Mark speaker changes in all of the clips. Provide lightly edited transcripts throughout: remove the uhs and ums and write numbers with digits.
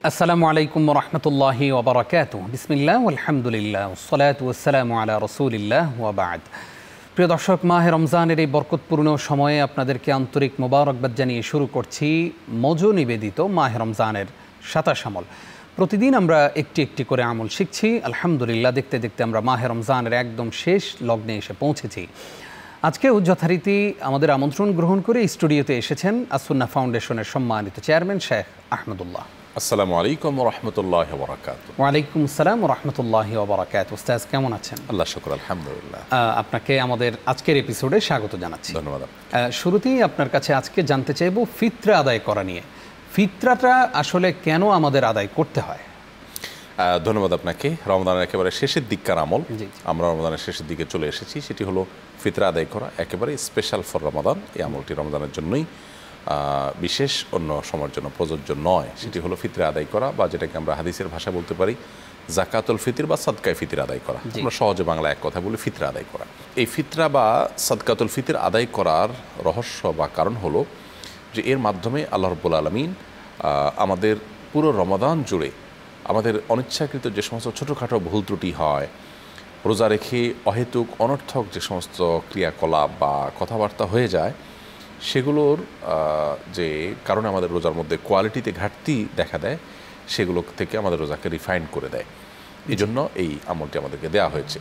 Speaker 1: আসসালামু আলাইকুম রহমতুল্লাহি ওবরাকাতুহু বিসমিল্লাহ আলহামদুলিল্লাহ ওয়াসসালাতু ওয়াসসালামু আলা রাসূলিল্লাহ ওয়া বা'দ। প্রিয় দর্শক, মাহে রমজানের এই বরকতপূর্ণ সময়ে আপনাদেরকে আন্তরিক মোবারকবাদ জানিয়ে শুরু করছি মজু নিবেদিত মাহে রমজানের ২৭ আমল। প্রতিদিন আমরা একটি একটি করে আমল শিখছি। আলহামদুলিল্লাহ, দেখতে দেখতে আমরা মাহে রমজানের একদম শেষ লগ্নে এসে পৌঁছেছি। আজকেও যথারীতি আমাদের আমন্ত্রণ গ্রহণ করে স্টুডিওতে এসেছেন আস-সুন্নাহ ফাউন্ডেশনের সম্মানিত চেয়ারম্যান শেখ আহমদুল্লাহ।
Speaker 2: আসসালামু আলাইকুম ওয়া রাহমাতুল্লাহি ওয়া বারাকাতুহু।
Speaker 1: ওয়া আলাইকুম আসসালাম ওয়া রাহমাতুল্লাহি ওয়া বারাকাতুহু। উস্তাদ কেমন আছেন?
Speaker 2: আল্লাহ শুকর, আলহামদুলিল্লাহ।
Speaker 1: আপনাকে আমাদের আজকের এপিসোডে স্বাগত জানাচ্ছি।
Speaker 2: ধন্যবাদ।
Speaker 1: শুরুতেই আপনার কাছে আজকে জানতে চাইব ফিতরা আদায় করা নিয়ে। ফিতরাটা আসলে কেন আমাদের আদায় করতে হয়?
Speaker 2: ধন্যবাদ আপনাকে। রমজানের একেবারে শেষের দিককার আমল, আমরা রমজানের শেষের দিকে চলে এসেছি। সেটি হলো ফিতরা আদায় করা, একেবারে স্পেশাল ফর রমাদান। এই আমলটি রমজানের জন্যই, বিশেষ অন্য সময়ের জন্য প্রযোজ্য নয়। সেটি হলো ফিতরা আদায় করা, বা যেটাকে আমরা হাদিসের ভাষা বলতে পারি জাকাতুল ফিতর বা সাদকায়ে ফিতর আদায় করা। আমরা সহজে বাংলা এক কথা বলি ফিতরা আদায় করা। এই ফিতরা বা সাদকাতুল ফিতর আদায় করার রহস্য বা কারণ হলো যে এর মাধ্যমে আল্লাহ রাব্বুল আলামিন আমাদের পুরো রমাদান জুড়ে আমাদের অনিচ্ছাকৃত যে সমস্ত ছোটোখাটো ভুল ত্রুটি হয়, রোজা রেখে অহেতুক অনর্থক যে সমস্ত ক্রিয়াকলাপ বা কথাবার্তা হয়ে যায়, সেগুলোর যে কারণে আমাদের রোজার মধ্যে কোয়ালিটিতে ঘাটতি দেখা দেয়, সেগুলো থেকে আমাদের রোজাকে রিফাইন করে দেয়। এই জন্য এই আমলটি আমাদেরকে দেওয়া হয়েছে।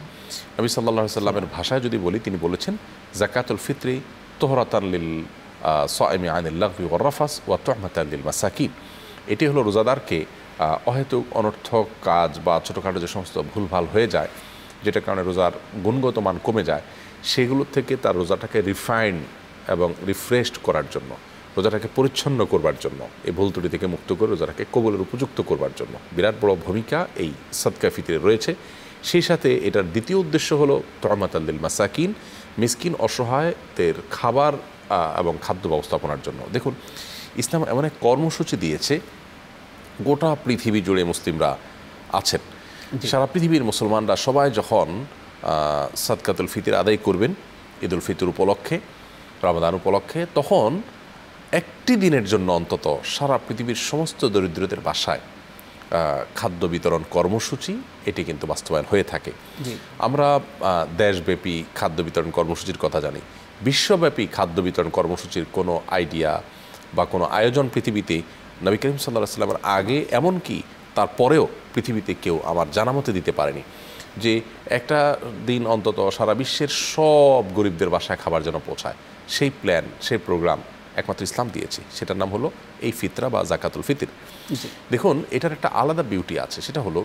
Speaker 2: নবী সাল্লাল্লাহু আলাইহি সাল্লামের ভাষায় যদি বলি, তিনি বলেছেন যাকাতুল ফিতরি তুহরাতান লিল সাইমি আনিল লাগবি ওয়ার রাফাস ওয়া তুহমাতান লিল মাসাকিন। এটি হলো রোজাদারকে অহেতুক অনর্থক কাজ বা ছোটোখাটো যে সমস্ত ভুলভাল হয়ে যায়, যেটার কারণে রোজার গুণগত মান কমে যায়, সেগুলো থেকে তার রোজাটাকে রিফাইন এবং রিফ্রেশড করার জন্য, রোজাটাকে পরিচ্ছন্ন করবার জন্য, এই ভুল ত্রুটি থেকে মুক্ত করে রোজাটাকে কবুলের উপযুক্ত করবার জন্য বিরাট বড় ভূমিকা এই সাদকা ফিতরে রয়েছে। সেই সাথে এটার দ্বিতীয় উদ্দেশ্য হলো তুহমাতান লিল মাসাকিন, মিসকিন অসহায়দের খাবার এবং খাদ্য ব্যবস্থাপনার জন্য। দেখুন, ইসলাম এমন এক কর্মসূচি দিয়েছে, গোটা পৃথিবী জুড়ে মুসলিমরা আছেন, সারা পৃথিবীর মুসলমানরা সবাই যখন সাদকাতুল ফিতর আদায় করবেন ঈদুল ফিতর উপলক্ষে, রমাদান উপলক্ষে, তখন একটি দিনের জন্য অন্তত সারা পৃথিবীর সমস্ত দরিদ্রদের বাসায় খাদ্য বিতরণ কর্মসূচি এটি কিন্তু বাস্তবায়ন হয়ে থাকে। আমরা দেশব্যাপী খাদ্য বিতরণ কর্মসূচির কথা জানি, বিশ্বব্যাপী খাদ্য বিতরণ কর্মসূচির কোনো আইডিয়া বা কোনো আয়োজন পৃথিবীতে নবী করিম সাল্লাল্লাহু আলাইহি ওয়াসাল্লামের আগে, এমনকি তারপরেও পৃথিবীতে কেউ আমার জানামতে দিতে পারেনি যে একটা দিন অন্তত সারা বিশ্বের সব গরিবদের বাসায় খাবার যেন পৌঁছায়। সেই প্ল্যান, সেই প্রোগ্রাম একমাত্র ইসলাম দিয়েছে। সেটার নাম হলো এই ফিতরা বা জাকাতুল ফিতর। দেখুন, এটার একটা আলাদা বিউটি আছে। সেটা হলো,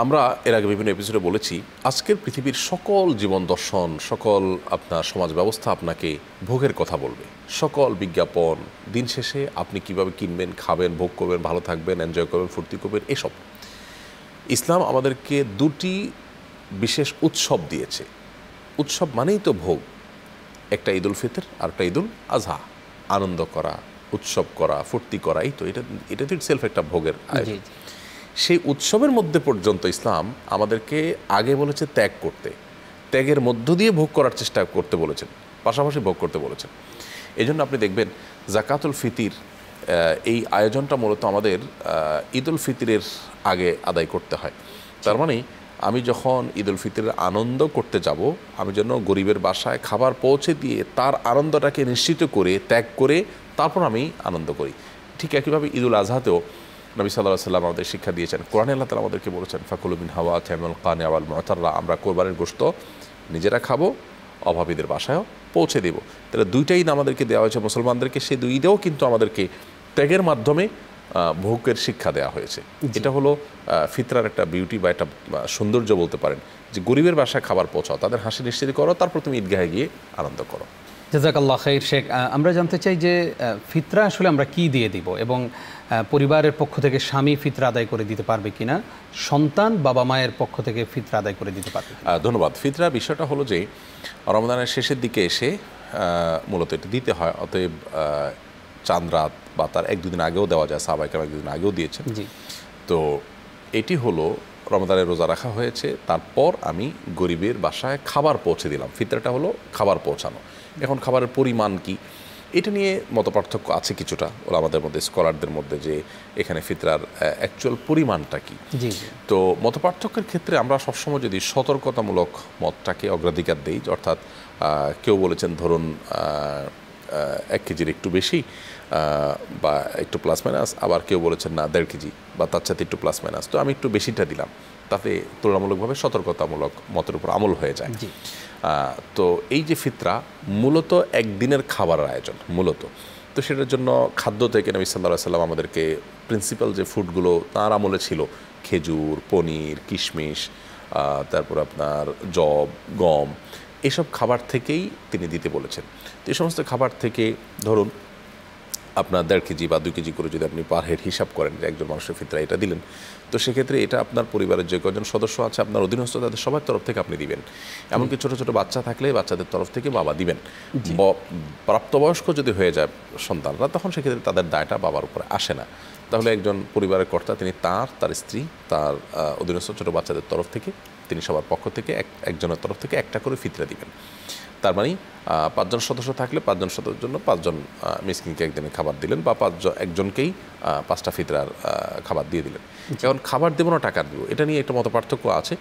Speaker 2: আমরা এর আগে বিভিন্ন এপিসোডে বলেছি, আজকের পৃথিবীর সকল জীবন দর্শন, সকল আপনার সমাজ ব্যবস্থা আপনাকে ভোগের কথা বলবে। সকল বিজ্ঞাপন, দিন শেষে আপনি কিভাবে কিনবেন, খাবেন, ভোগ করবেন, ভালো থাকবেন, এনজয় করবেন, ফুর্তি করবেন, এসব। ইসলাম আমাদেরকে দুটি বিশেষ উৎসব দিয়েছে। উৎসব মানেই তো ভোগ, একটা ঈদুল ফিতর আর একটা ঈদুল আজহা। আনন্দ করা, উৎসব করা, ফুর্তি করা, এই তো এটা তো ইটসেলফ একটা ভোগের আয়োজন। সেই উৎসবের মধ্যে পর্যন্ত ইসলাম আমাদেরকে আগে বলেছে ত্যাগ করতে, ত্যাগের মধ্য দিয়ে ভোগ করার চেষ্টা করতে বলেছেন, পাশাপাশি ভোগ করতে বলেছেন। এই জন্য আপনি দেখবেন জাকাতুল ফিতর এই আয়োজনটা মূলত আমাদের ঈদুল ফিতরের আগে আদায় করতে হয়। তার মানে আমি যখন ঈদুল ফিতরের আনন্দ করতে যাব, আমি যেন গরিবের বাসায় খাবার পৌঁছে দিয়ে তার আনন্দটাকে নিশ্চিত করে, ত্যাগ করে তারপর আমি আনন্দ করি। ঠিক একইভাবে ঈদুল আজহাতেও নবী সাল্লাল্লাহু আলাইহি ওয়াসাল্লাম আমাদের শিক্ষা দিয়েছেন। কোরআনে আল্লাহ তাআলা আমাদেরকে বলেছেন ফাকুলু মিন হাওয়া তা'মাল কানি ওয়াল মু'তাররা, আমরা কোরবানির গোশত নিজেরা খাবো, অভাবীদের বাসায়ও পৌঁছে দেব। তাহলে দুইটাই আমাদেরকে দেওয়া হয়েছে মুসলমানদেরকে। সেই দুই ঈদেও কিন্তু আমাদেরকে ত্যাগের মাধ্যমে ভোগের শিক্ষা দেওয়া হয়েছে। এটা হলো ফিতরার একটা বিউটি বা একটা সৌন্দর্য বলতে পারেন, যে গরিবের বাসায় খাবার পৌঁছাও, তাদের হাসি নিশ্চিত করো, তারপর তুমি ঈদগাহে গিয়ে আনন্দ করো।
Speaker 1: জাযাকাল্লাহ খাইর। শেখ, আমরা জানতে চাই যে ফিতরা আসলে আমরা কি দিয়ে দিব, এবং পরিবারের পক্ষ থেকে স্বামী ফিতরা আদায় করে দিতে পারবে কিনা, সন্তান বাবা মায়ের পক্ষ থেকে ফিতরা আদায় করে দিতে পারবে?
Speaker 2: ধন্যবাদ। ফিতরা বিষয়টা হলো যে রমজানের শেষের দিকে এসে মূলত এটি দিতে হয়। অতএব চাঁদ রাত বা তার এক দুদিন আগেও দেওয়া যায়, সাহাবায়ে কেরাম একদিন আগেও দিয়েছেন। তো এটি হলো রমজানের রোজা রাখা হয়েছে, তারপর আমি গরিবের বাসায় খাবার পৌঁছে দিলাম। ফিতরাটা হলো খাবার পৌঁছানো। এখন খাবারের পরিমাণ কি, এটা নিয়ে মতপার্থক্য আছে কিছুটা আমাদের মধ্যে, স্কলারদের মধ্যে, যে এখানে ফিতরার অ্যাকচুয়াল পরিমাণটা কি। তো মতপার্থক্যের ক্ষেত্রে আমরা সবসময় যদি সতর্কতামূলক মতটাকে অগ্রাধিকার দিই, অর্থাৎ কেউ বলেছেন ধরুন 1 কেজির একটু বেশি বা একটু প্লাস মাইনাস, আবার কেউ বলেছেন না 1.5 কেজি বা তার সাথে একটু প্লাস মাইনাস, তো আমি একটু বেশিটা দিলাম, তাতে তুলনামূলকভাবে সতর্কতামূলক মতের উপর আমল হয়ে যায়। তো এই যে ফিতরা মূলত একদিনের খাবারের আয়োজন মূলত, তো সেটার জন্য খাদ্য থেকে নবী সাল্লাল্লাহু আলাইহি ওয়াসাল্লাম আমাদেরকে প্রিন্সিপাল যে ফুডগুলো তার আমলে ছিল, খেজুর, পনির, কিশমিশ, তারপর আপনার জব, গম, এসব খাবার থেকেই তিনি দিতে বলেছেন। তো এই সমস্ত খাবার থেকে ধরুন আপনার 1.5 কেজি বা 2 কেজি করে যদি আপনি পার হেড হিসাব করেন যে একজন মানুষের ফিতরা এটা দিলেন, তো সেক্ষেত্রে এটা আপনার পরিবারের যে কজন সদস্য আছে আপনার অধীনস্থ তাদের সবার তরফ থেকে আপনি দিবেন। এমনকি ছোটো ছোটো বাচ্চা থাকলে বাচ্চাদের তরফ থেকে বাবা দিবেন। প্রাপ্তবয়স্ক যদি হয়ে যায় সন্তানরা, তখন সেক্ষেত্রে তাদের দায়টা বাবার উপরে আসে না। তাহলে একজন পরিবারের কর্তা তিনি তার স্ত্রী, তার অধীনস্থ ছোটো বাচ্চাদের তরফ থেকে তিনি সবার পক্ষ থেকে একজনের তরফ থেকে একটা করে ফিতরা দিবেন। তার মানে 5 জন সদস্য থাকলে 5 জন সদস্যের জন্য 5 জন মিসকিনকে একদিনে খাবার দিলেন, বা একজনকেই 5টা ফিতরার খাবার দিয়ে দিলেন। এখন খাবার দেবো না টাকা দেবো, এটা নিয়ে একটা মতপার্থক্য আছে।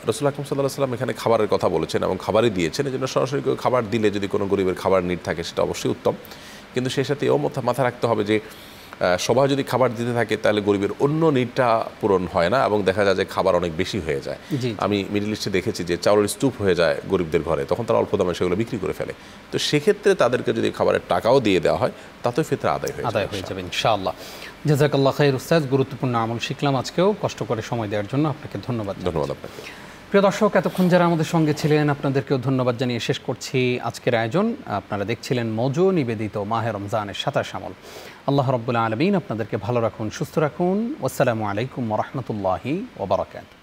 Speaker 2: রাসূল আকরাম সাল্লাল্লাহু আলাইহি ওয়াসাল্লাম এখানে খাবারের কথা বলেছেন এবং খাবারই দিয়েছেন, এই জন্য সরাসরি খাবার দিলে যদি কোনো গরিবের খাবার নিড থাকে সেটা অবশ্যই উত্তম, কিন্তু সেই সাথে এও মাথা রাখতে হবে যে সবাই যদি খাবার দিতে থাকে তাহলে গরিবের অন্য নিডটা পূরণ হয় না এবং দেখা যায় যে খাবার অনেক বেশি হয়ে যায়। আমি মিডল ইস্টে দেখেছি যে চাউলের স্তূপ হয়ে যায় গরিবদের ঘরে, তখন তারা অল্প দামে সেগুলো বিক্রি করে ফেলে। তো সেক্ষেত্রে তাদেরকে যদি খাবারের টাকাও দিয়ে দেওয়া হয় তাতেও ফিতরা আদায় হয়ে যাবে
Speaker 1: ইনশাআল্লাহ। জাযাকাল্লাহ খাইর উস্তাদ, গুরুত্বপূর্ণ আমল শিখলাম আজকেও, কষ্ট করে সময় দেওয়ার জন্য আপনাকে ধন্যবাদ।
Speaker 2: আপনাকে।
Speaker 1: প্রিয় দর্শক, এতক্ষণ যারা আমাদের সঙ্গে ছিলেন আপনাদেরকেও ধন্যবাদ জানিয়ে শেষ করছি আজকের আয়োজন। আপনারা দেখছিলেন মজু নিবেদিত মাহে রমজানের 27 আমল। আল্লাহ রাব্বুল আলামিন আপনাদেরকে ভালো রাখুন, সুস্থ রাখুন। আসসালামু আলাইকুম ওয়া রাহমাতুল্লাহি ওয়া বারাকাতুহু।